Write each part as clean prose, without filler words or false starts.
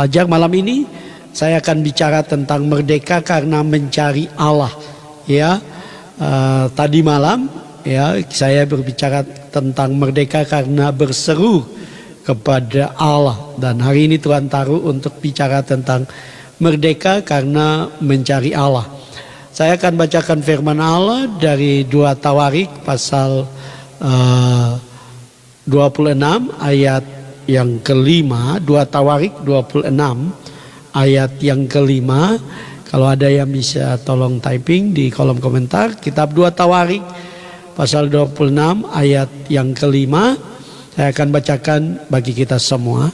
Belajar malam ini saya akan bicara tentang merdeka karena mencari Allah. Ya, tadi malam ya saya berbicara tentang merdeka karena berseru kepada Allah, dan hari ini Tuhan taruh untuk bicara tentang merdeka karena mencari Allah. Saya akan bacakan firman Allah dari 2 Tawarik pasal 26 ayat yang kelima. 2 Tawarik 26 ayat yang kelima. Kalau ada yang bisa tolong typing di kolom komentar. Kitab 2 Tawarik pasal 26 ayat yang kelima. Saya akan bacakan bagi kita semua.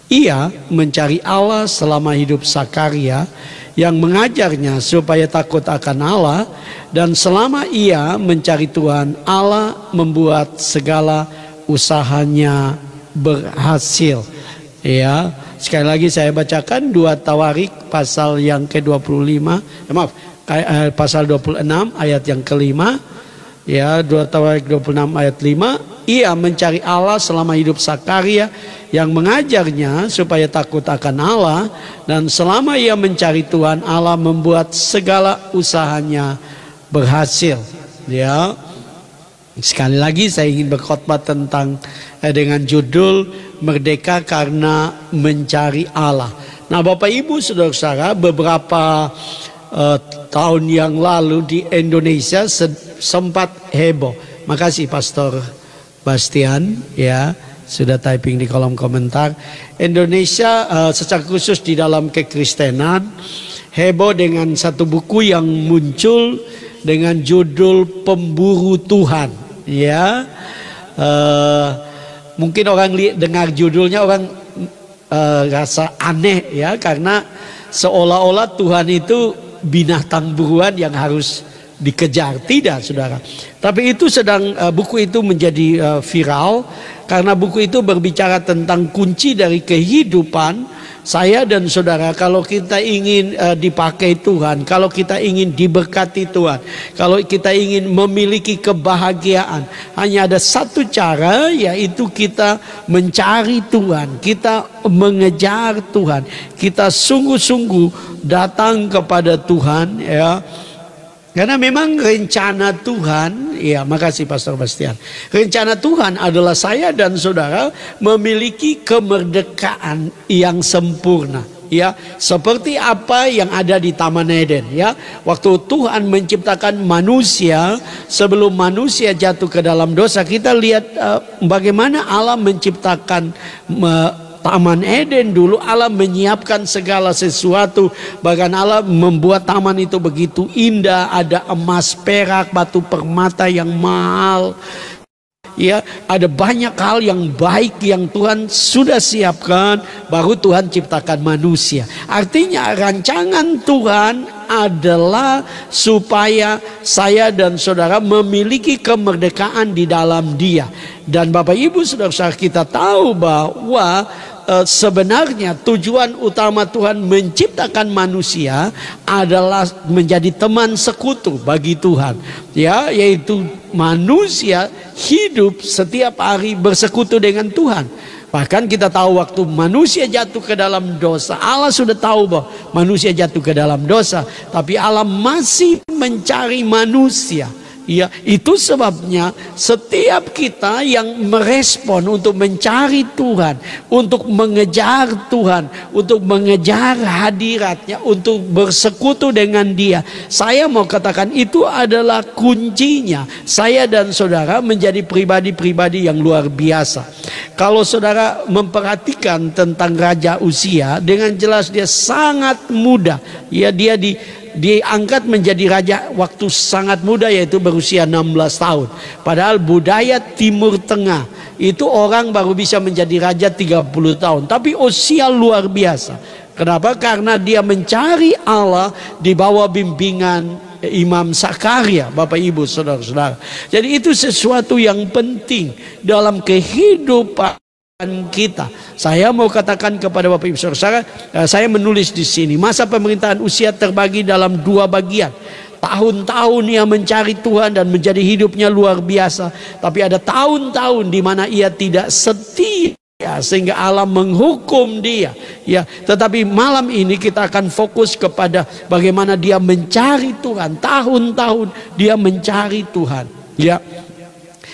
Ia mencari Allah selama hidup Sakaria, yang mengajarnya supaya takut akan Allah, dan selama ia mencari Tuhan, Allah membuat segala usahanya berhasil. Ya, sekali lagi saya bacakan 2 Tawarik pasal yang ke-25, pasal 26 ayat yang kelima. Ya, 2 Tawarik 26 ayat 5. Ia mencari Allah selama hidup Sakaria, yang mengajarnya supaya takut akan Allah, dan selama ia mencari Tuhan, Allah membuat segala usahanya berhasil. Ya, sekali lagi saya ingin berkhotbah tentang dengan judul merdeka karena mencari Allah. Nah, Bapak Ibu Saudara-saudara, beberapa tahun yang lalu di Indonesia sempat heboh. Makasih Pastor Bastian ya sudah typing di kolom komentar. Indonesia secara khusus di dalam kekristenan heboh dengan satu buku yang muncul dengan judul Pemburu Tuhan. Ya, mungkin orang dengar judulnya orang rasa aneh ya, karena seolah-olah Tuhan itu binatang buruan yang harus dikejar. Tidak, saudara. Tapi itu buku itu menjadi viral karena buku itu berbicara tentang kunci dari kehidupan saya dan saudara. Kalau kita ingin dipakai Tuhan, kalau kita ingin diberkati Tuhan, kalau kita ingin memiliki kebahagiaan, hanya ada satu cara, yaitu kita mencari Tuhan, kita mengejar Tuhan, kita sungguh-sungguh datang kepada Tuhan ya. Karena memang rencana Tuhan, ya makasih Pastor Bastian. Rencana Tuhan adalah saya dan saudara memiliki kemerdekaan yang sempurna. Ya, seperti apa yang ada di Taman Eden ya. Waktu Tuhan menciptakan manusia, sebelum manusia jatuh ke dalam dosa, kita lihat bagaimana Allah menciptakan Taman Eden dulu. Allah menyiapkan segala sesuatu. Bahkan Allah membuat taman itu begitu indah. Ada emas, perak, batu permata yang mahal. Ya, ada banyak hal yang baik yang Tuhan sudah siapkan. Baru Tuhan ciptakan manusia. Artinya rancangan Tuhan adalah supaya saya dan saudara memiliki kemerdekaan di dalam Dia. Dan Bapak Ibu Saudara-saudara, kita tahu bahwa sebenarnya tujuan utama Tuhan menciptakan manusia adalah menjadi teman sekutu bagi Tuhan, ya, yaitu manusia hidup setiap hari bersekutu dengan Tuhan. Bahkan kita tahu waktu manusia jatuh ke dalam dosa, Allah sudah tahu bahwa manusia jatuh ke dalam dosa, tapi Allah masih mencari manusia. Ya, itu sebabnya setiap kita yang merespon untuk mencari Tuhan, untuk mengejar Tuhan, untuk mengejar hadiratnya, untuk bersekutu dengan Dia, saya mau katakan itu adalah kuncinya saya dan saudara menjadi pribadi-pribadi yang luar biasa. Kalau saudara memperhatikan tentang Raja Uzia, dengan jelas dia sangat muda. Ya, dia diangkat menjadi raja waktu sangat muda, yaitu berusia 16 tahun. Padahal budaya Timur Tengah itu orang baru bisa menjadi raja 30 tahun. Tapi usia luar biasa. Kenapa? Karena dia mencari Allah di bawah bimbingan Imam Sakaria, Bapak Ibu Saudara-saudara. Jadi itu sesuatu yang penting dalam kehidupan kita. Saya mau katakan kepada Bapak Ibu Saudara, saya menulis di sini, masa pemerintahan Uzia terbagi dalam 2 bagian. Tahun-tahun ia mencari Tuhan dan menjadi hidupnya luar biasa. Tapi ada tahun-tahun di mana ia tidak setia dosa sehingga Allah menghukum dia. Ya, tetapi malam ini kita akan fokus kepada bagaimana dia mencari Tuhan. Tahun-tahun dia mencari Tuhan. Ya.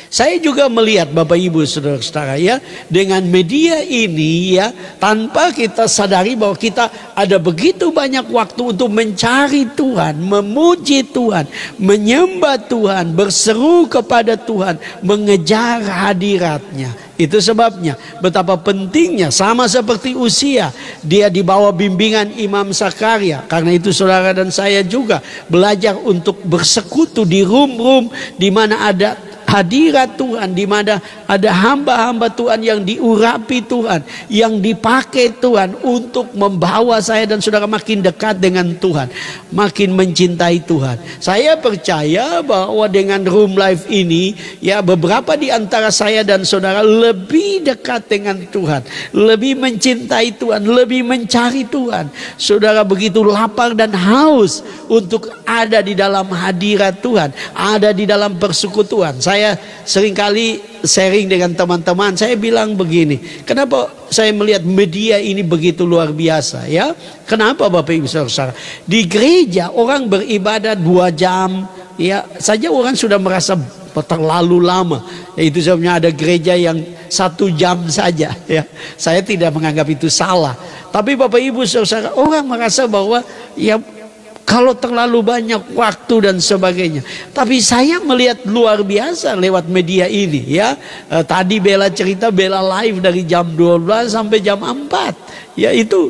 Saya juga melihat Bapak Ibu Saudara-saudara ya, dengan media ini ya, tanpa kita sadari bahwa kita ada begitu banyak waktu untuk mencari Tuhan, memuji Tuhan, menyembah Tuhan, berseru kepada Tuhan, mengejar hadiratnya. Itu sebabnya betapa pentingnya, sama seperti Usia, dia di bawah bimbingan Imam Zakaria. Karena itu saudara dan saya juga belajar untuk bersekutu di room-room di mana ada hadirat Tuhan, di mana ada hamba-hamba Tuhan yang diurapi Tuhan, yang dipakai Tuhan untuk membawa saya dan saudara makin dekat dengan Tuhan, makin mencintai Tuhan. Saya percaya bahwa dengan Room Life ini ya, beberapa di antara saya dan saudara lebih dekat dengan Tuhan, lebih mencintai Tuhan, lebih mencari Tuhan. Saudara begitu lapar dan haus untuk ada di dalam hadirat Tuhan, ada di dalam persekutuan. Saya seringkali sharing dengan teman-teman, saya bilang begini, kenapa saya melihat media ini begitu luar biasa ya? Kenapa Bapak Ibu Saudara? Di gereja orang beribadah 2 jam ya saja orang sudah merasa terlalu lama. Ya, itu sebabnya ada gereja yang 1 jam saja ya. Saya tidak menganggap itu salah. Tapi Bapak Ibu Saudara, orang merasa bahwa ya kalau terlalu banyak waktu dan sebagainya. Tapi saya melihat luar biasa lewat media ini ya. Tadi Bella cerita, Bella live dari jam 12 sampai jam 4. Ya itu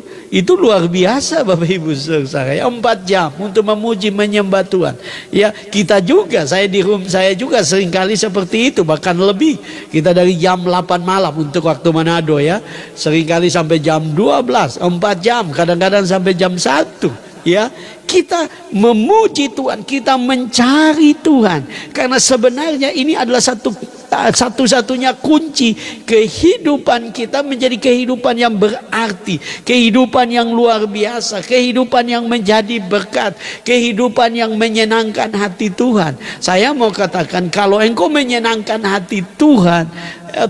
luar biasa Bapak Ibu Saudara. 4 jam untuk memuji menyembah Tuhan. Ya, kita juga, saya di room saya juga seringkali seperti itu, bahkan lebih. Kita dari jam 8 malam untuk waktu Manado ya. Seringkali sampai jam 12, 4 jam, kadang-kadang sampai jam 1. Ya, kita memuji Tuhan, kita mencari Tuhan, karena sebenarnya ini adalah satu-satunya kunci kehidupan kita menjadi kehidupan yang berarti, kehidupan yang luar biasa, kehidupan yang menjadi berkat, kehidupan yang menyenangkan hati Tuhan. Saya mau katakan, kalau engkau menyenangkan hati Tuhan,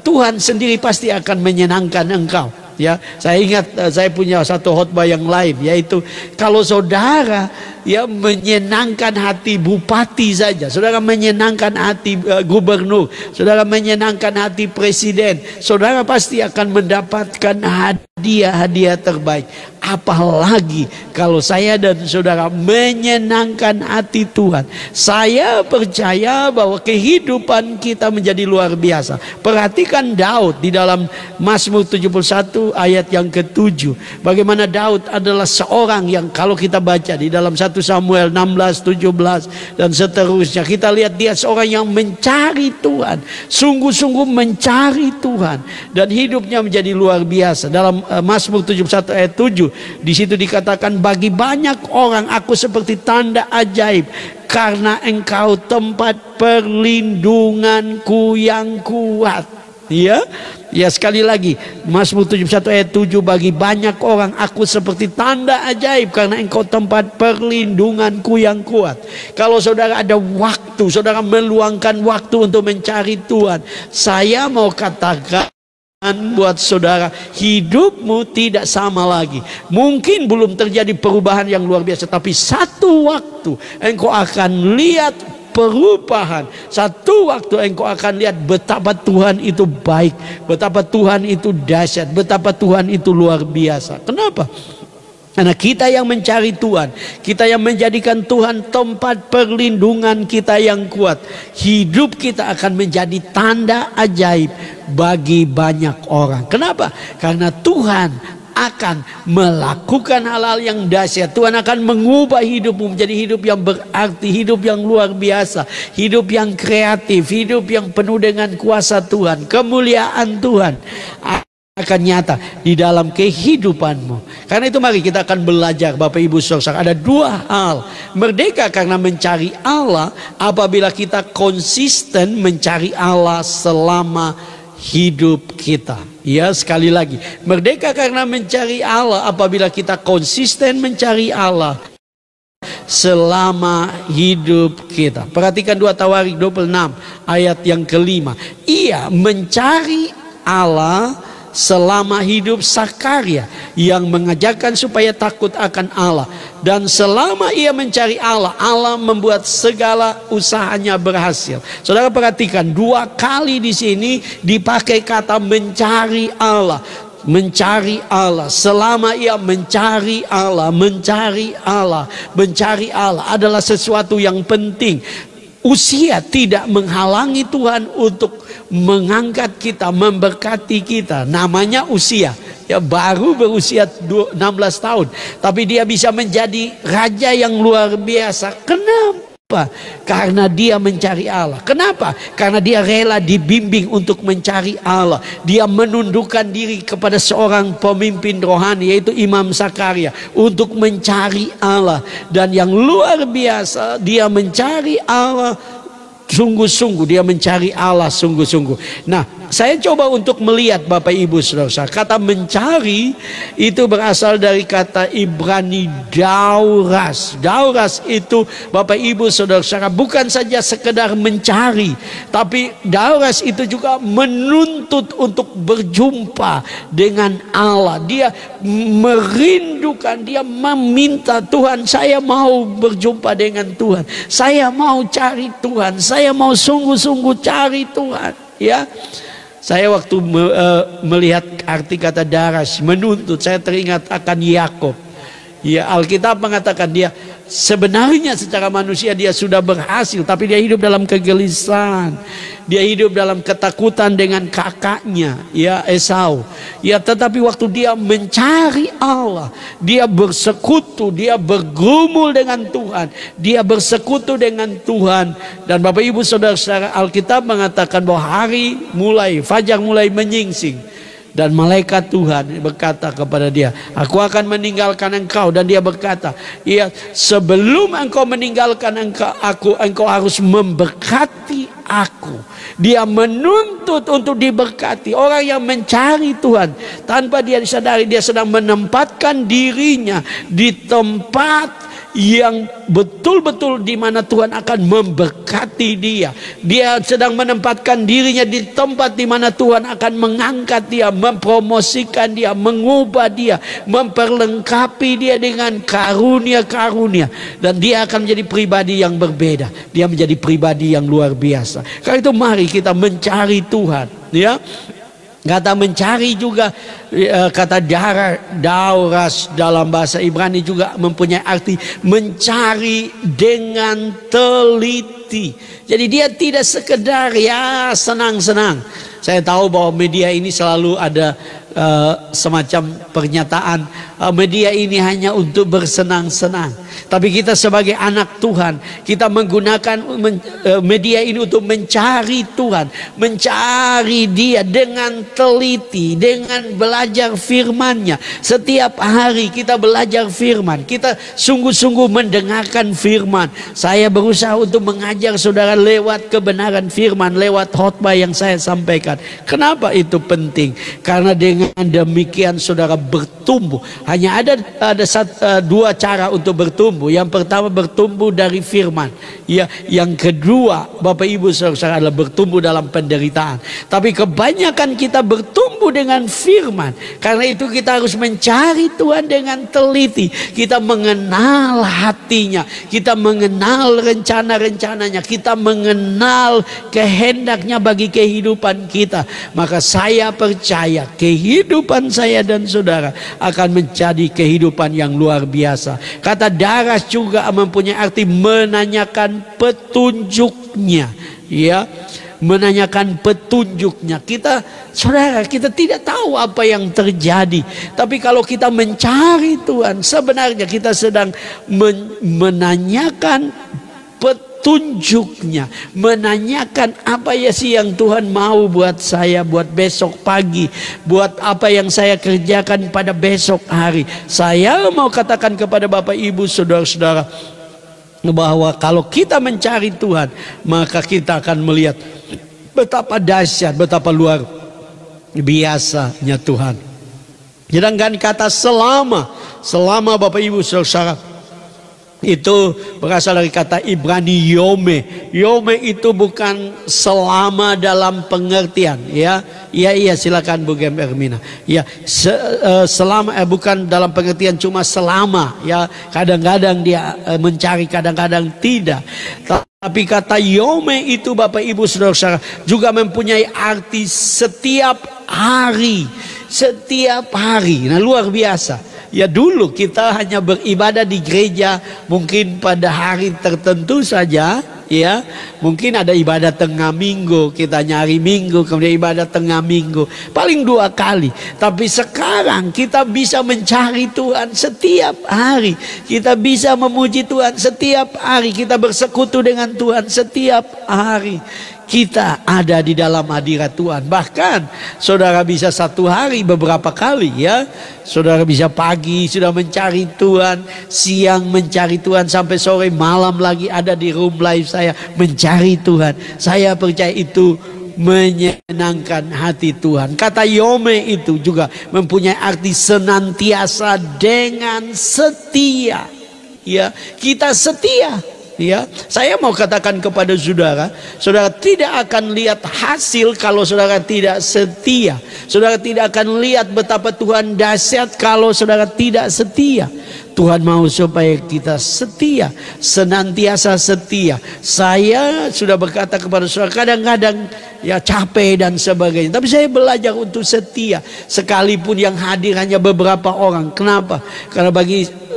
Tuhan sendiri pasti akan menyenangkan engkau. Ya, saya ingat saya punya satu khotbah yang lain, yaitu kalau saudara ya menyenangkan hati bupati saja, saudara menyenangkan hati gubernur, saudara menyenangkan hati presiden, saudara pasti akan mendapatkan hadiah-hadiah terbaik. Apalagi kalau saya dan saudara menyenangkan hati Tuhan. Saya percaya bahwa kehidupan kita menjadi luar biasa. Perhatikan Daud di dalam Mazmur 71 ayat yang ke-7. Bagaimana Daud adalah seorang yang kalau kita baca di dalam 1 Samuel 16, 17 dan seterusnya, kita lihat dia seorang yang mencari Tuhan, sungguh-sungguh mencari Tuhan, dan hidupnya menjadi luar biasa. Dalam Mazmur 71 ayat 7, di situ dikatakan, bagi banyak orang aku seperti tanda ajaib, karena engkau tempat perlindunganku yang kuat. Ya, ya, sekali lagi Mazmur 71 ayat 7, bagi banyak orang aku seperti tanda ajaib, karena engkau tempat perlindunganku yang kuat. Kalau saudara ada waktu, saudara meluangkan waktu untuk mencari Tuhan, saya mau katakan buat saudara, hidupmu tidak sama lagi. Mungkin belum terjadi perubahan yang luar biasa, tapi satu waktu engkau akan lihat perubahan. Satu waktu engkau akan lihat betapa Tuhan itu baik, betapa Tuhan itu dahsyat, betapa Tuhan itu luar biasa. Kenapa? Karena kita yang mencari Tuhan, kita yang menjadikan Tuhan tempat perlindungan kita yang kuat, hidup kita akan menjadi tanda ajaib bagi banyak orang. Kenapa? Karena Tuhan akan melakukan hal-hal yang dahsyat. Tuhan akan mengubah hidupmu menjadi hidup yang berarti, hidup yang luar biasa, hidup yang kreatif, hidup yang penuh dengan kuasa Tuhan, kemuliaan Tuhan akan nyata di dalam kehidupanmu. Karena itu mari kita akan belajar Bapak Ibu Saudara, ada 2 hal. Merdeka karena mencari Allah apabila kita konsisten mencari Allah selama hidup kita. Ya, sekali lagi, merdeka karena mencari Allah apabila kita konsisten mencari Allah selama hidup kita. Perhatikan 2 Tawarik 26 ayat yang ke-5. Ia mencari Allah selama hidup Sakaria yang mengajarkan supaya takut akan Allah. Dan selama ia mencari Allah, Allah membuat segala usahanya berhasil. Saudara perhatikan, 2 kali di sini dipakai kata mencari Allah. Mencari Allah, selama ia mencari Allah, mencari Allah, mencari Allah adalah sesuatu yang penting. Usia tidak menghalangi Tuhan untuk mengangkat kita, memberkati kita. Namanya usia, ya, baru berusia 16 tahun, tapi dia bisa menjadi raja yang luar biasa. Kenapa? Karena dia mencari Allah. Kenapa? Karena dia rela dibimbing untuk mencari Allah. Dia menundukkan diri kepada seorang pemimpin rohani, yaitu Imam Sakaria, untuk mencari Allah. Dan yang luar biasa, dia mencari Allah sungguh-sungguh. Dia mencari Allah sungguh-sungguh. Nah, saya coba untuk melihat Bapak Ibu Saudara, kata mencari itu berasal dari kata Ibrani dauras. Dauras itu Bapak Ibu Saudara bukan saja sekedar mencari, tapi dauras itu juga menuntut untuk berjumpa dengan Allah. Dia merindukan, dia meminta, Tuhan, saya mau berjumpa dengan Tuhan, saya mau cari Tuhan, saya mau sungguh-sungguh cari Tuhan, ya. Saya waktu melihat arti kata daras, menuntut, saya teringat akan Yakub. Ya, Alkitab mengatakan dia sebenarnya secara manusia dia sudah berhasil, tapi dia hidup dalam kegelisahan. Dia hidup dalam ketakutan dengan kakaknya, ya, Esau. Ya, tetapi waktu dia mencari Allah, dia bersekutu, dia bergumul dengan Tuhan, dia bersekutu dengan Tuhan. Dan Bapak Ibu Saudara-saudara, Alkitab mengatakan bahwa fajar mulai menyingsing. Dan malaikat Tuhan berkata kepada dia, aku akan meninggalkan engkau. Dan dia berkata, ya, sebelum engkau meninggalkan engkau harus memberkati aku. Dia menuntut untuk diberkati. Orang yang mencari Tuhan, tanpa dia disadari, dia sedang menempatkan dirinya di tempat yang betul-betul di mana Tuhan akan memberkati dia. Dia sedang menempatkan dirinya di tempat di mana Tuhan akan mengangkat dia, mempromosikan dia, mengubah dia, memperlengkapi dia dengan karunia-karunia. Dan dia akan menjadi pribadi yang berbeda. Dia menjadi pribadi yang luar biasa. Karena itu mari kita mencari Tuhan, ya. Kata mencari juga, kata dauras dalam bahasa Ibrani juga mempunyai arti mencari dengan teliti. Jadi dia tidak sekedar ya senang-senang. Saya tahu bahwa media ini selalu ada semacam pernyataan, media ini hanya untuk bersenang-senang. Tapi kita sebagai anak Tuhan, kita menggunakan media ini untuk mencari Tuhan, mencari Dia dengan teliti, dengan belajar firman-Nya. Setiap hari kita belajar firman, kita sungguh-sungguh mendengarkan firman. Saya berusaha untuk mengajar saudara lewat kebenaran firman, lewat khotbah yang saya sampaikan. Kenapa itu penting? Karena dengan demikian saudara bertumbuh. Hanya ada dua cara untuk bertumbuh. Yang pertama bertumbuh dari firman, ya. Yang kedua Bapak Ibu saudara adalah bertumbuh dalam penderitaan. Tapi kebanyakan kita bertumbuh dengan firman. Karena itu kita harus mencari Tuhan dengan teliti. Kita mengenal hatinya, kita mengenal rencana-rencananya, kita mengenal kehendaknya bagi kehidupan kita. Maka saya percaya kehidupan saya dan saudara akan menjadi kehidupan yang luar biasa. Kata daras juga mempunyai arti menanyakan petunjuknya, ya, menanyakan petunjuknya. Kita, saudara, kita tidak tahu apa yang terjadi, tapi kalau kita mencari Tuhan, sebenarnya kita sedang menanyakan petunjuknya, menanyakan apa ya sih yang Tuhan mau buat saya, buat besok pagi, buat apa yang saya kerjakan pada besok hari. Saya mau katakan kepada Bapak Ibu saudara-saudara bahwa kalau kita mencari Tuhan, maka kita akan melihat betapa dahsyat, betapa luar biasanya Tuhan. Sedangkan kata selama Bapak Ibu saudara, Itu berasal dari kata Ibrani yome. Yome itu bukan selama dalam pengertian, ya. Iya silakan Bu Gem Ermina. Ya, selama bukan dalam pengertian cuma selama, ya. Kadang-kadang dia mencari, kadang-kadang tidak. Tapi kata yome itu Bapak Ibu Saudara juga mempunyai arti setiap hari. Setiap hari. Nah, luar biasa. Ya, dulu kita hanya beribadah di gereja mungkin pada hari tertentu saja, ya. Mungkin ada ibadah tengah minggu, kita nyari minggu, kemudian ibadah tengah minggu, paling 2 kali. Tapi sekarang kita bisa mencari Tuhan setiap hari. Kita bisa memuji Tuhan setiap hari. Kita bersekutu dengan Tuhan setiap hari. Kita ada di dalam hadirat Tuhan. Bahkan saudara bisa 1 hari beberapa kali, ya. Saudara bisa pagi sudah mencari Tuhan, siang mencari Tuhan, sampai sore malam lagi ada di room live saya mencari Tuhan. Saya percaya itu menyenangkan hati Tuhan. Kata yome itu juga mempunyai arti senantiasa dengan setia. Ya, kita setia. Ya, saya mau katakan kepada saudara, saudara tidak akan lihat hasil kalau saudara tidak setia. Saudara tidak akan lihat betapa Tuhan dahsyat kalau saudara tidak setia. Tuhan mau supaya kita setia, senantiasa setia. Saya sudah berkata kepada saudara, kadang-kadang ya capek dan sebagainya, tapi saya belajar untuk setia, sekalipun yang hadir hanya beberapa orang. Kenapa? Karena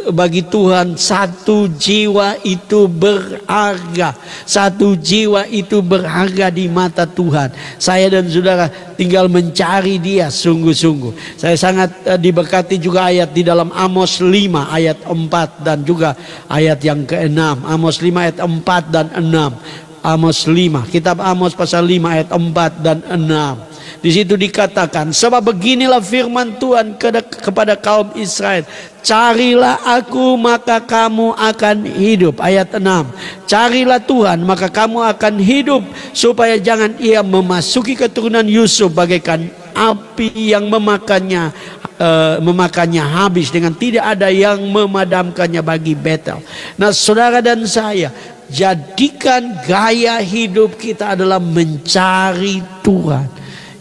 bagi Tuhan 1 jiwa itu berharga. 1 jiwa itu berharga di mata Tuhan. Saya dan saudara tinggal mencari Dia sungguh-sungguh. Saya sangat diberkati juga ayat di dalam Amos 5 ayat 4 dan juga ayat yang ke-6. Amos 5 ayat 4 dan 6. Amos 5, kitab Amos pasal 5 ayat 4 dan 6. Di situ dikatakan, sebab beginilah firman Tuhan kepada kaum Israel, carilah aku maka kamu akan hidup. Ayat 6, carilah Tuhan maka kamu akan hidup, supaya jangan Ia memasuki keturunan Yusuf bagaikan api yang memakannya habis, dengan tidak ada yang memadamkannya bagi Betel. Nah, saudara dan saya, jadikan gaya hidup kita adalah mencari Tuhan.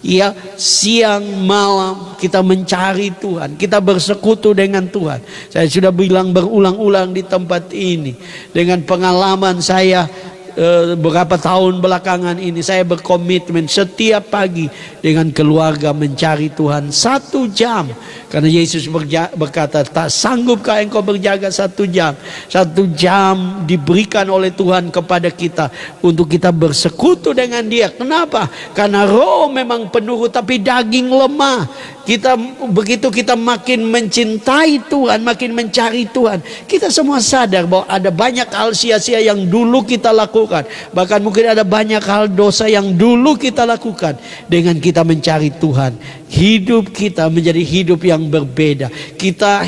Ya, siang malam kita mencari Tuhan, kita bersekutu dengan Tuhan. Saya sudah bilang berulang-ulang di tempat ini, dengan pengalaman saya beberapa tahun belakangan ini, saya berkomitmen setiap pagi dengan keluarga mencari Tuhan 1 jam. Karena Yesus berkata, tak sanggupkah engkau berjaga 1 jam? 1 jam diberikan oleh Tuhan kepada kita untuk kita bersekutu dengan Dia. Kenapa? Karena roh memang penurut tapi daging lemah. Begitu kita makin mencintai Tuhan, makin mencari Tuhan, kita semua sadar bahwa ada banyak hal sia-sia yang dulu kita lakukan. Bahkan mungkin ada banyak hal dosa yang dulu kita lakukan. Dengan kita mencari Tuhan, hidup kita menjadi hidup yang berbeda. Kita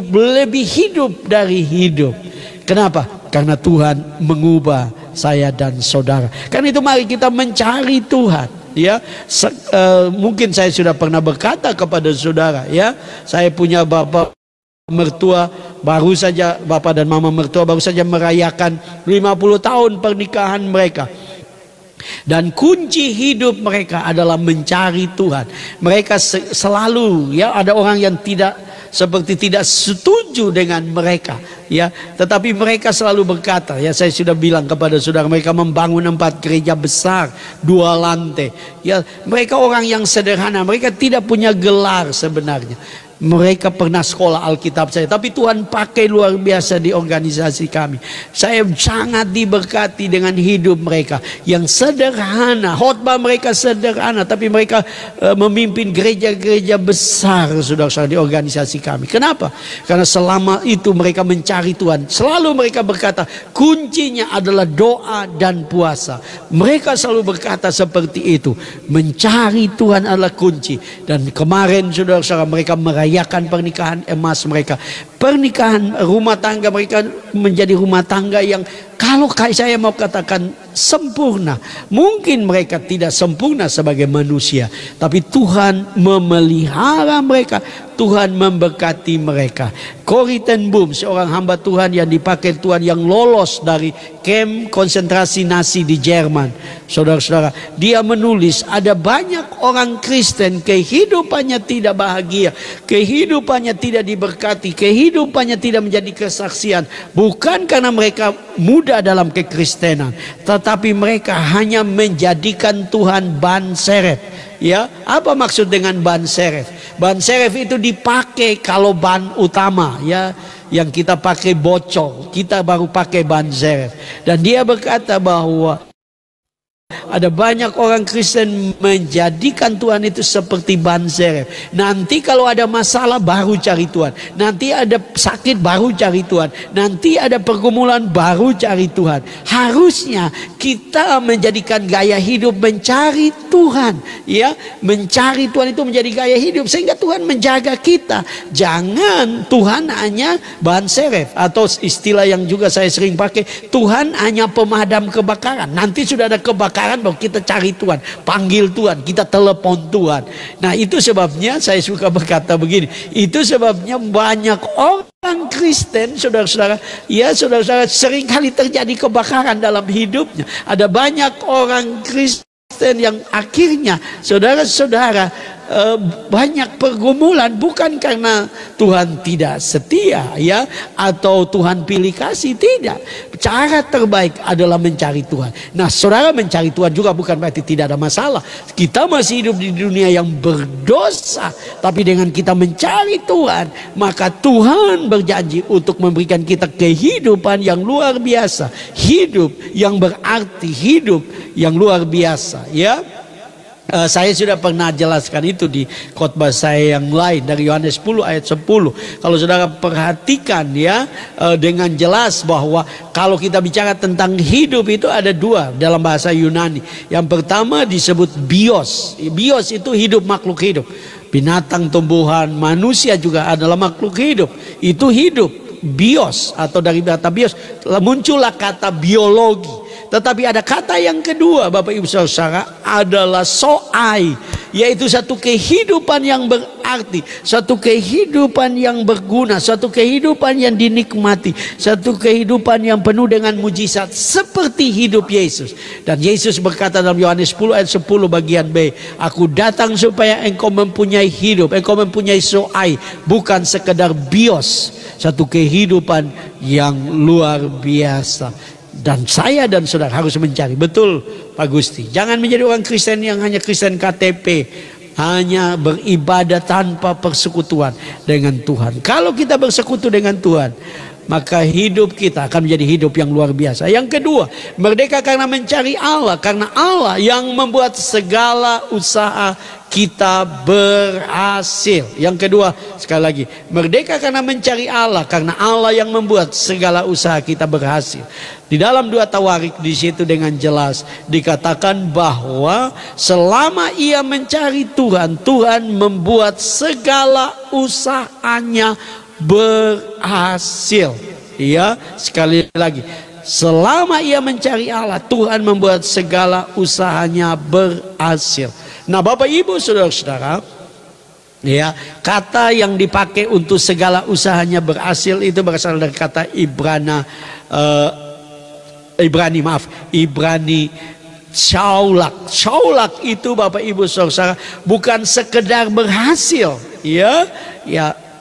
lebih hidup dari hidup. Kenapa? Karena Tuhan mengubah saya dan saudara. Karena itu mari kita mencari Tuhan. Ya, mungkin saya sudah pernah berkata kepada saudara, ya, saya punya bapak mertua baru saja, bapak dan mama mertua baru saja merayakan 50 tahun pernikahan mereka. Dan kunci hidup mereka adalah mencari Tuhan. Mereka selalu, ya, ada orang yang tidak setuju dengan mereka, ya, tetapi mereka selalu berkata, ya, saya sudah bilang kepada saudara, mereka membangun 4 gereja besar 2 lantai, ya, mereka orang yang sederhana, mereka tidak punya gelar sebenarnya. Mereka pernah sekolah Alkitab saya, tapi Tuhan pakai luar biasa di organisasi kami. Saya sangat diberkati dengan hidup mereka yang sederhana. Khotbah mereka sederhana, tapi mereka memimpin gereja-gereja besar, saudara-saudara, di organisasi kami. Kenapa? Karena selama itu mereka mencari Tuhan. Selalu mereka berkata, kuncinya adalah doa dan puasa. Mereka selalu berkata seperti itu. Mencari Tuhan adalah kunci. Dan kemarin, saudara-saudara, mereka merayakan pernikahan emas mereka. Pernikahan rumah tangga mereka menjadi rumah tangga yang Kalau saya mau katakan sempurna, mungkin mereka tidak sempurna sebagai manusia, tapi Tuhan memelihara mereka, Tuhan memberkati mereka. Corrie ten Boom, seorang hamba Tuhan yang dipakai Tuhan, yang lolos dari kamp konsentrasi Nazi di Jerman, saudara-saudara, dia menulis ada banyak orang Kristen kehidupannya tidak bahagia, kehidupannya tidak diberkati, kehidupannya tidak menjadi kesaksian, bukan karena mereka muda dalam kekristenan, tetapi mereka hanya menjadikan Tuhan ban serep. Ya, apa maksud dengan ban serep? Ban serep itu dipakai kalau ban utama, ya, yang kita pakai bocor, kita baru pakai ban serep. Dan dia berkata bahwa ada banyak orang Kristen menjadikan Tuhan itu seperti ban serep. Nanti kalau ada masalah baru cari Tuhan, nanti ada sakit baru cari Tuhan, nanti ada pergumulan baru cari Tuhan. Harusnya kita menjadikan gaya hidup mencari Tuhan, ya, mencari Tuhan itu menjadi gaya hidup sehingga Tuhan menjaga kita. Jangan Tuhan hanya ban serep, atau istilah yang juga saya sering pakai, Tuhan hanya pemadam kebakaran. Nanti sudah ada kebakaran baru kita cari Tuhan, panggil Tuhan, kita telepon Tuhan. Nah, itu sebabnya saya suka berkata begini, itu sebabnya banyak orang Kristen, saudara-saudara, ya saudara-saudara, seringkali terjadi kebakaran dalam hidupnya. Ada banyak orang Kristen yang akhirnya, saudara-saudara, banyak pergumulan bukan karena Tuhan tidak setia, ya, atau Tuhan pilih kasih, tidak. Cara terbaik adalah mencari Tuhan. Nah, saudara, mencari Tuhan juga bukan berarti tidak ada masalah. Kita masih hidup di dunia yang berdosa, tapi dengan kita mencari Tuhan, maka Tuhan berjanji untuk memberikan kita kehidupan yang luar biasa, hidup yang berarti, hidup yang luar biasa, ya. Saya sudah pernah jelaskan itu di khotbah saya yang lain dari Yohanes 10 ayat 10. Kalau saudara perhatikan, ya, dengan jelas bahwa kalau kita bicara tentang hidup itu ada dua dalam bahasa Yunani. Yang pertama disebut bios. Bios itu hidup, makhluk hidup. Binatang, tumbuhan, manusia juga adalah makhluk hidup. Itu hidup, bios, atau dari kata bios muncullah kata biologi. Tetapi ada kata yang kedua, Bapak Ibu Saudara, adalah soai, yaitu satu kehidupan yang berarti, satu kehidupan yang berguna, satu kehidupan yang dinikmati, satu kehidupan yang penuh dengan mujizat seperti hidup Yesus. Dan Yesus berkata dalam Yohanes 10 ayat 10 bagian B, aku datang supaya engkau mempunyai hidup, engkau mempunyai soai, bukan sekedar bios, satu kehidupan yang luar biasa. Dan saya dan saudara harus mencari, betul Pak Gusti, jangan menjadi orang Kristen yang hanya Kristen KTP, hanya beribadah tanpa persekutuan dengan Tuhan. Kalau kita bersekutu dengan Tuhan, maka hidup kita akan menjadi hidup yang luar biasa. Yang kedua, merdeka karena mencari Allah, karena Allah yang membuat segala usaha kita berhasil. Yang kedua, sekali lagi, merdeka karena mencari Allah, karena Allah yang membuat segala usaha kita berhasil. Di dalam 2 Tawarik di situ dengan jelas dikatakan bahwa selama ia mencari Tuhan, Tuhan membuat segala usahanya berhasil. Ya, sekali lagi, selama ia mencari Allah, Tuhan membuat segala usahanya berhasil. Nah, Bapak Ibu Saudara-saudara, ya, kata yang dipakai untuk segala usahanya berhasil itu berasal dari kata Ibrani Shaulak. Shaulak itu, Bapak Ibu Saudara, bukan sekedar berhasil, ya,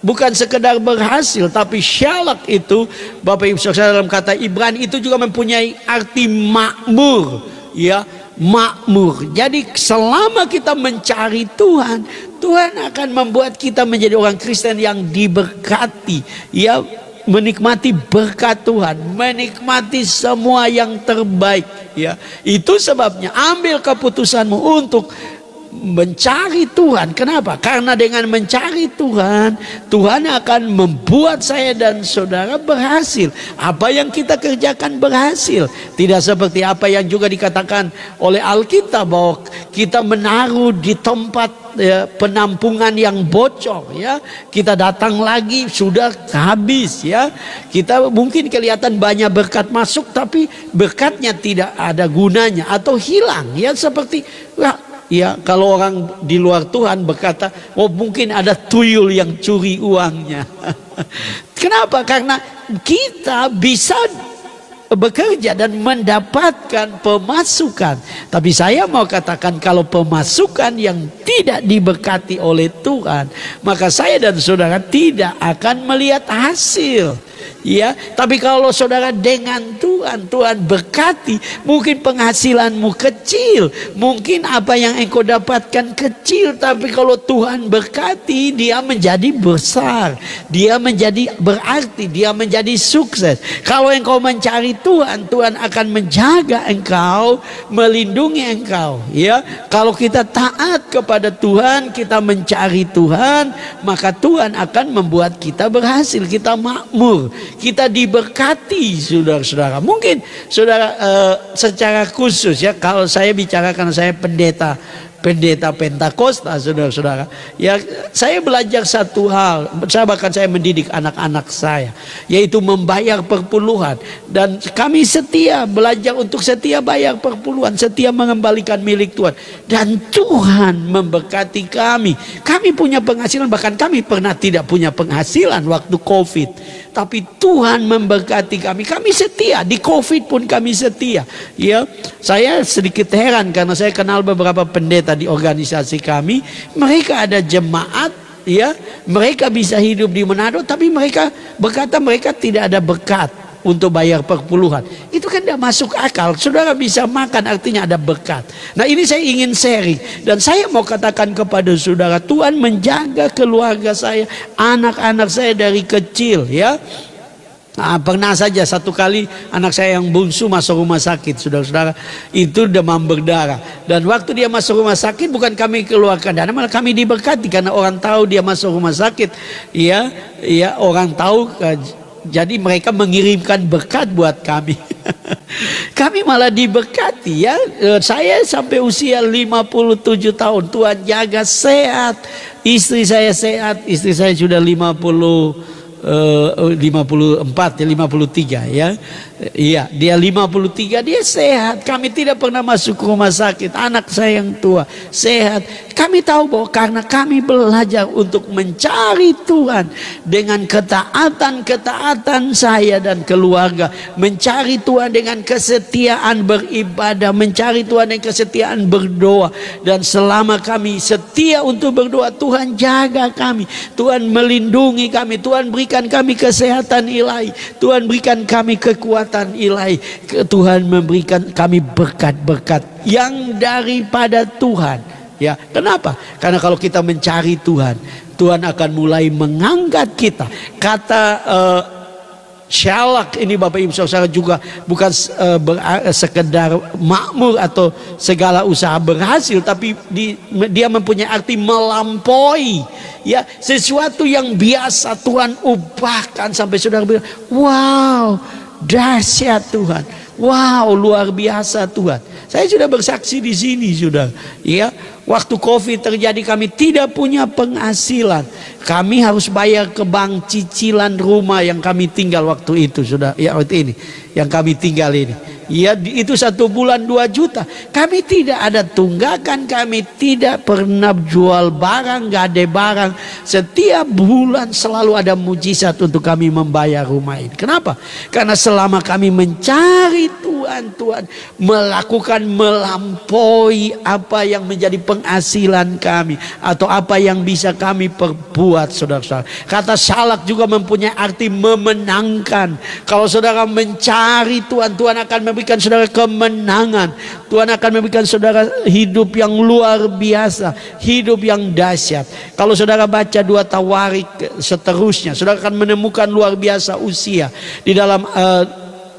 bukan sekedar berhasil, tapi Shaulak itu, Bapak Ibu Saudara, dalam kata Ibrani itu juga mempunyai arti makmur, ya, makmur. Jadi selama kita mencari Tuhan, Tuhan akan membuat kita menjadi orang Kristen yang diberkati, ya, menikmati berkat Tuhan, menikmati semua yang terbaik, ya. Itu sebabnya ambil keputusanmu untuk mencari Tuhan. Kenapa? Karena dengan mencari Tuhan, Tuhan akan membuat saya dan saudara berhasil. Apa yang kita kerjakan berhasil. Tidak seperti apa yang juga dikatakan oleh Alkitab, bahwa kita menaruh di tempat penampungan yang bocor, ya. Kita datang lagi sudah habis, ya. Kita mungkin kelihatan banyak berkat masuk, tapi berkatnya tidak ada gunanya atau hilang, ya. Seperti ya, kalau orang di luar Tuhan berkata, oh mungkin ada tuyul yang curi uangnya. Kenapa? Karena kita bisa bekerja dan mendapatkan pemasukan. Tapi saya mau katakan, kalau pemasukan yang tidak diberkati oleh Tuhan, maka saya dan saudara tidak akan melihat hasil. Ya, tapi kalau saudara dengan Tuhan, Tuhan berkati, mungkin penghasilanmu kecil, mungkin apa yang engkau dapatkan kecil, tapi kalau Tuhan berkati, dia menjadi besar, dia menjadi berarti, dia menjadi sukses. Kalau engkau mencari Tuhan, Tuhan akan menjaga engkau, melindungi engkau. Ya, kalau kita taat kepada Tuhan, kita mencari Tuhan, maka Tuhan akan membuat kita berhasil, kita makmur, kita diberkati, saudara-saudara. Mungkin saudara secara khusus, ya, kalau saya bicara karena saya pendeta Pentakosta, saudara-saudara, ya, saya belajar satu hal. Bahkan saya mendidik anak-anak saya, yaitu membayar perpuluhan. Dan kami setia belajar untuk setia bayar perpuluhan, setia mengembalikan milik Tuhan. Dan Tuhan memberkati kami. Kami punya penghasilan, bahkan kami pernah tidak punya penghasilan waktu COVID. Tapi Tuhan memberkati kami. Kami setia, di COVID pun kami setia. Ya, saya sedikit heran karena saya kenal beberapa pendeta di organisasi kami. Mereka ada jemaat, ya, mereka bisa hidup di Manado, tapi mereka berkata mereka tidak ada berkat untuk bayar perpuluhan. Itu kan tidak masuk akal. Saudara bisa makan, artinya ada berkat. Nah, ini saya ingin sharing, dan saya mau katakan kepada saudara, Tuhan menjaga keluarga saya, anak-anak saya dari kecil, ya. Nah, pernah saja satu kali anak saya yang bungsu masuk rumah sakit, saudara-saudara, itu demam berdarah. Dan waktu dia masuk rumah sakit, bukan kami keluarkan dana, malah kami diberkati karena orang tahu dia masuk rumah sakit, ya, orang tahu. Jadi mereka mengirimkan berkat buat kami. Kami malah diberkati, ya. Saya sampai usia 57 tahun Tuhan jaga sehat. Istri saya sehat. Istri saya sudah 54 ya, 53 ya. Iya, dia 53, dia sehat. Kami tidak pernah masuk ke rumah sakit. Anak saya yang tua sehat. Kami tahu bahwa karena kami belajar untuk mencari Tuhan dengan ketaatan saya dan keluarga, mencari Tuhan dengan kesetiaan beribadah, mencari Tuhan dengan kesetiaan berdoa. Dan selama kami setia untuk berdoa, Tuhan jaga kami, Tuhan melindungi kami, Tuhan berikan kami kesehatan ilahi, Tuhan berikan kami kekuatan ilahi, Tuhan memberikan kami berkat-berkat yang daripada Tuhan. Ya, kenapa? Karena kalau kita mencari Tuhan, Tuhan akan mulai mengangkat kita. Kata Syalak ini, Bapak Ibu Saudara, juga bukan sekedar makmur atau segala usaha berhasil, tapi dia mempunyai arti melampaui. Ya, sesuatu yang biasa Tuhan ubahkan sampai saudara bilang, wow, dahsyat Tuhan, wow, luar biasa Tuhan. Saya sudah bersaksi di sini, sudah. Ya, waktu COVID terjadi kami tidak punya penghasilan. Kami harus bayar ke bank cicilan rumah yang kami tinggal waktu itu, sudah. Ya, waktu ini yang kami tinggal ini. Ya, itu 1 bulan 2 juta. Kami tidak ada tunggakan, kami tidak pernah jual barang, gak ada barang. Setiap bulan selalu ada mujizat untuk kami membayar rumah ini. Kenapa? Karena selama kami mencari Tuhan, Tuhan melakukan melampaui apa yang menjadi penghasilan kami atau apa yang bisa kami perbuat, saudara-saudara. Kata Syalak juga mempunyai arti memenangkan. Kalau saudara mencari Tuhan, Tuhan akan memberikan saudara kemenangan. Tuhan akan memberikan saudara hidup yang luar biasa, hidup yang dahsyat. Kalau saudara baca 2 Tawarik seterusnya, saudara akan menemukan luar biasa usia. Di dalam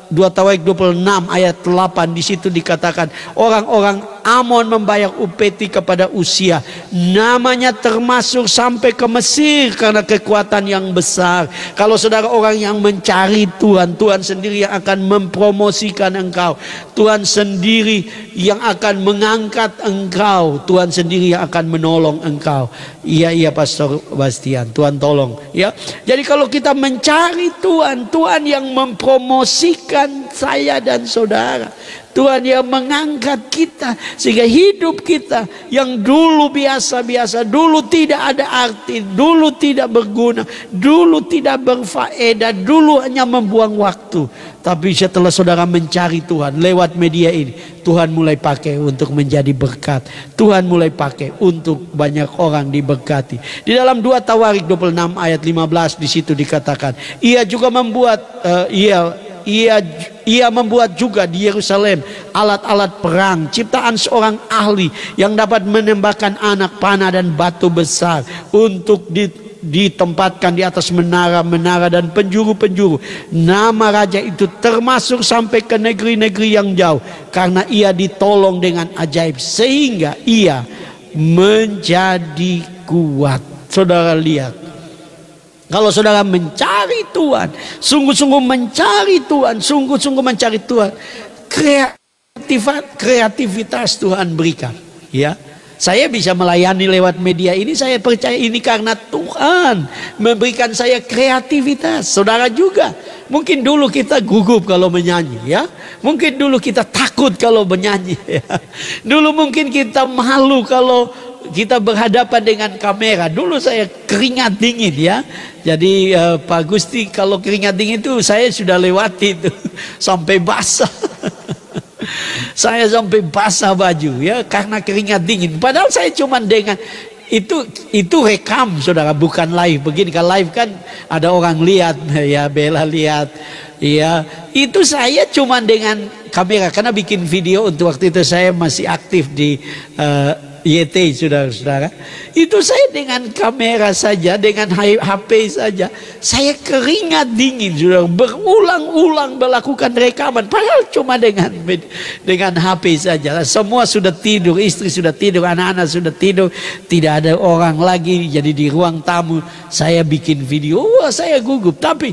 2 Tawarik 26 ayat 8, di situ dikatakan orang-orang Amon membayar upeti kepada Uzia. Namanya termasuk sampai ke Mesir karena kekuatan yang besar. Kalau saudara orang yang mencari Tuhan, Tuhan sendiri yang akan mempromosikan engkau. Tuhan sendiri yang akan mengangkat engkau. Tuhan sendiri yang akan menolong engkau. Iya Pastor Bastian, Tuhan tolong ya. Jadi kalau kita mencari Tuhan, Tuhan yang mempromosikan saya dan saudara. Tuhan yang mengangkat kita sehingga hidup kita yang dulu biasa-biasa, dulu tidak ada arti, dulu tidak berguna, dulu tidak berfaedah, dulu hanya membuang waktu. Tapi setelah saudara mencari Tuhan lewat media ini, Tuhan mulai pakai untuk menjadi berkat. Tuhan mulai pakai untuk banyak orang diberkati. Di dalam 2 Tawarik 26 ayat 15 di situ dikatakan, ia juga membuat ia membuat juga di Yerusalem alat-alat perang, ciptaan seorang ahli yang dapat menembakkan anak panah dan batu besar untuk ditempatkan di atas menara-menara dan penjuru-penjuru. Nama raja itu termasuk sampai ke negeri-negeri yang jauh karena ia ditolong dengan ajaib sehingga ia menjadi kuat. Saudara lihat, kalau saudara mencari Tuhan, sungguh-sungguh mencari Tuhan, sungguh-sungguh mencari Tuhan, kreativitas Tuhan berikan. Ya, saya bisa melayani lewat media ini, saya percaya ini karena Tuhan memberikan saya kreativitas. Saudara juga, mungkin dulu kita gugup kalau menyanyi, ya. Mungkin dulu kita takut kalau menyanyi, ya. Dulu mungkin kita malu kalau kita berhadapan dengan kamera. Dulu saya keringat dingin, ya. Jadi Pak Gusti, kalau keringat dingin itu saya sudah lewati itu sampai basah. Saya sampai basah baju, ya, karena keringat dingin. Padahal saya cuma dengan itu rekam, saudara, bukan live. Begini kan live kan ada orang lihat, ya, Bella lihat, ya. Itu saya cuma dengan kamera karena bikin video untuk waktu itu saya masih aktif di YT, saudara-saudara. Itu saya dengan kamera saja, dengan HP saja, saya keringat dingin, saudara, berulang-ulang melakukan rekaman. Padahal cuma dengan HP saja. Semua sudah tidur, istri sudah tidur, anak-anak sudah tidur, tidak ada orang lagi. Jadi di ruang tamu saya bikin video. Wah, saya gugup. Tapi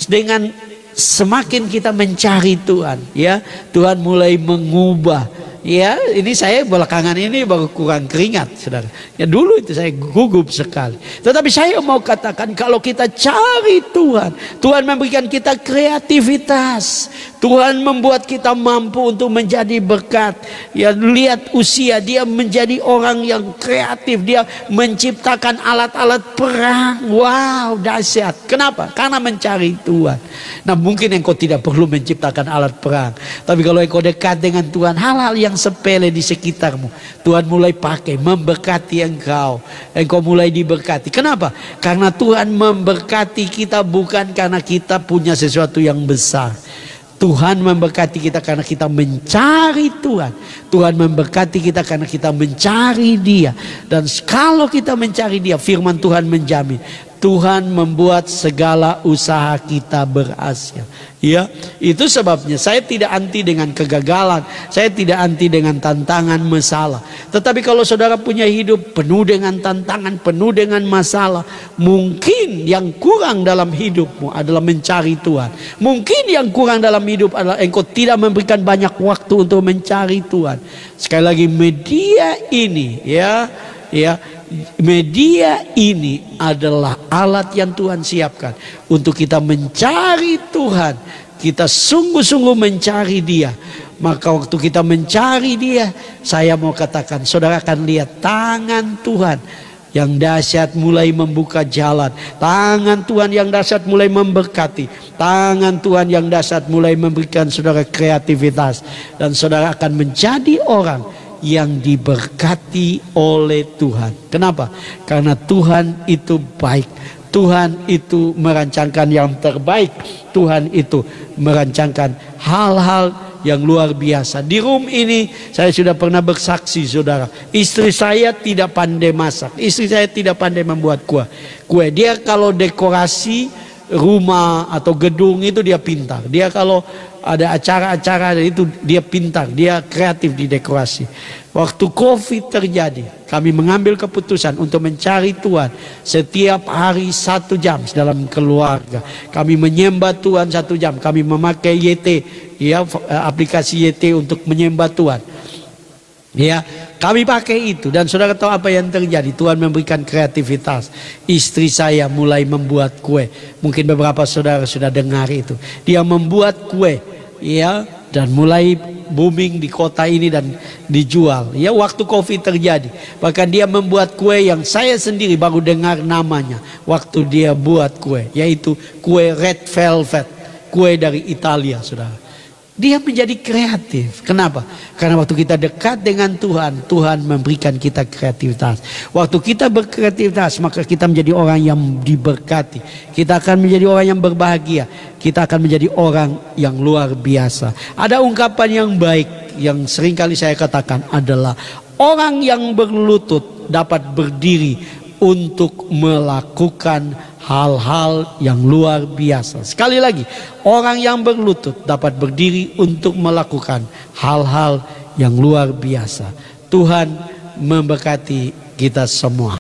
dengan semakin kita mencari Tuhan, ya, Tuhan mulai mengubah. Ya, ini saya belakangan ini baru kurang keringat, saudara. Ya, dulu itu saya gugup sekali. Tetapi saya mau katakan, kalau kita cari Tuhan, Tuhan memberikan kita kreativitas. Tuhan membuat kita mampu untuk menjadi berkat. Ya, lihat Uzia, dia menjadi orang yang kreatif. Dia menciptakan alat-alat perang. Wow, dahsyat. Kenapa? Karena mencari Tuhan. Nah, mungkin engkau tidak perlu menciptakan alat perang, tapi kalau engkau dekat dengan Tuhan, hal-hal yang sepele di sekitarmu Tuhan mulai pakai memberkati engkau. Engkau mulai diberkati. Kenapa? Karena Tuhan memberkati kita bukan karena kita punya sesuatu yang besar. Tuhan memberkati kita karena kita mencari Tuhan. Tuhan memberkati kita karena kita mencari Dia. Dan kalau kita mencari Dia, firman Tuhan menjamin Tuhan membuat segala usaha kita berhasil. Ya, itu sebabnya saya tidak anti dengan kegagalan, saya tidak anti dengan tantangan, masalah. Tetapi kalau saudara punya hidup penuh dengan tantangan, penuh dengan masalah, mungkin yang kurang dalam hidupmu adalah mencari Tuhan. Mungkin yang kurang dalam hidup adalah engkau tidak memberikan banyak waktu untuk mencari Tuhan. Sekali lagi, media ini, ya, media ini adalah alat yang Tuhan siapkan untuk kita mencari Tuhan. Kita sungguh-sungguh mencari Dia. Maka waktu kita mencari Dia, saya mau katakan, saudara akan lihat tangan Tuhan yang dahsyat mulai membuka jalan. Tangan Tuhan yang dahsyat mulai memberkati. Tangan Tuhan yang dahsyat mulai memberikan saudara kreativitas. Dan saudara akan menjadi orang yang diberkati oleh Tuhan. Kenapa? Karena Tuhan itu baik. Tuhan itu merancangkan yang terbaik. Tuhan itu merancangkan hal-hal yang luar biasa. Di room ini saya sudah pernah bersaksi, saudara. Istri saya tidak pandai masak. Istri saya tidak pandai membuat kue. Dia kalau dekorasi rumah atau gedung itu dia pintar. Dia kalau ada acara-acara itu dia pintar, dia kreatif di dekorasi. Waktu COVID terjadi, kami mengambil keputusan untuk mencari Tuhan setiap hari 1 jam dalam keluarga. Kami menyembah Tuhan 1 jam. Kami memakai YT, ya, aplikasi YT untuk menyembah Tuhan. Ya, kami pakai itu, dan saudara tahu apa yang terjadi? Tuhan memberikan kreativitas. Istri saya mulai membuat kue. Mungkin beberapa saudara sudah dengar itu. Dia membuat kue, ya, dan mulai booming di kota ini dan dijual. Ya, waktu COVID terjadi, bahkan dia membuat kue yang saya sendiri baru dengar namanya waktu dia buat kue, yaitu kue red velvet, kue dari Italia, saudara. Dia menjadi kreatif. Kenapa? Karena waktu kita dekat dengan Tuhan, Tuhan memberikan kita kreativitas. Waktu kita berkreativitas, maka kita menjadi orang yang diberkati. Kita akan menjadi orang yang berbahagia. Kita akan menjadi orang yang luar biasa. Ada ungkapan yang baik yang seringkali saya katakan adalah orang yang berlutut dapat berdiri untuk melakukan hal-hal yang luar biasa. Sekali lagi, orang yang berlutut dapat berdiri untuk melakukan hal-hal yang luar biasa. Tuhan memberkati kita semua.